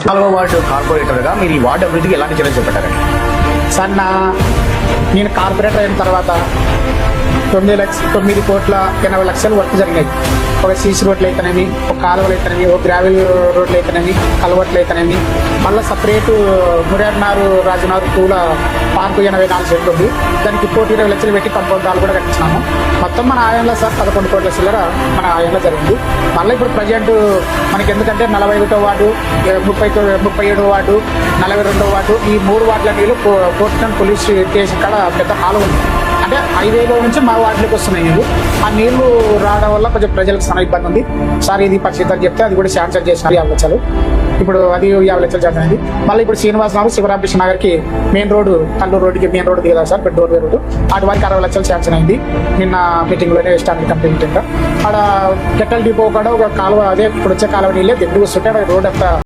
నాలుగో వార్డు కార్పొరేటర్గా మీరు ఈ వార్డు అభివృద్ధికి ఎలాంటి చర్యలు చేపట్టారండి? సార్ నేను కార్పొరేటర్ అయిన తర్వాత 9,80,00,000 వర్క్ జరిగినాయి. ఒక సీసీ రోడ్లు అయితేనేమి, ఒక కాలువలు అయితేనేమి, ఒక గ్రావెల్ రోడ్లు అయితేనేమి, కలవట్లు అయితేనేమి, మళ్ళీ సపరేటు మురేర్నారు రాజునారు పూల పార్కు 84 సెంట్లు ఉంది. దానికి 1,20,00,000 పెట్టి కంపౌండ్ హాల్ కూడా కట్టించినాము. మొత్తం మన ఆయంలో సార్ 11 కోట్ల చిల్లర మన ఆయంలో జరిగింది. మళ్ళీ ఇప్పుడు ప్రజెంట్ మనకి ఎందుకంటే 41వ వార్డు, 37వ వార్డు, 42వ వార్డు, ఈ 3 వార్డుల నీళ్ళు పోర్టన్ పోలీస్ స్టేషన్ కాడ పెద్ద హాలు ఉంది. అంటే హైవేలో నుంచి మా వార్డులోకి వస్తున్నాయి నీళ్ళు. ఆ నీళ్లు రావడం వల్ల కొంచెం ప్రజలకు చాలా ఇబ్బంది ఉంది సార్. ఇది పరిస్థితి అని చెప్తే అది కూడా శాంక్షన్ చేసినారు 50 లక్షలు. ఇప్పుడు అది 50 లక్షలు చేస్తుంది. మళ్ళీ ఇప్పుడు శ్రీనివాస్ నగర్, శివరామకృష్ణ నగర్కి మెయిన్ రోడ్డు, కల్లూరు రోడ్డుకి మెయిన్ రోడ్డు దిగదా సార్, పెద్ద రోడ్డు రోడ్డు అటు వారికి 60 లక్షలు శాంక్షన్ అయింది. నిన్న మీటింగ్లోనే స్టాండింగ్ కమిటీ మీటింగ్. ఆడ గెట్టల్ డిపో కూడా ఒక కాలువ, అదే ఇప్పుడు వచ్చే కాలువ నీళ్ళే దగ్గర వస్తుంటే రోడ్ అంతా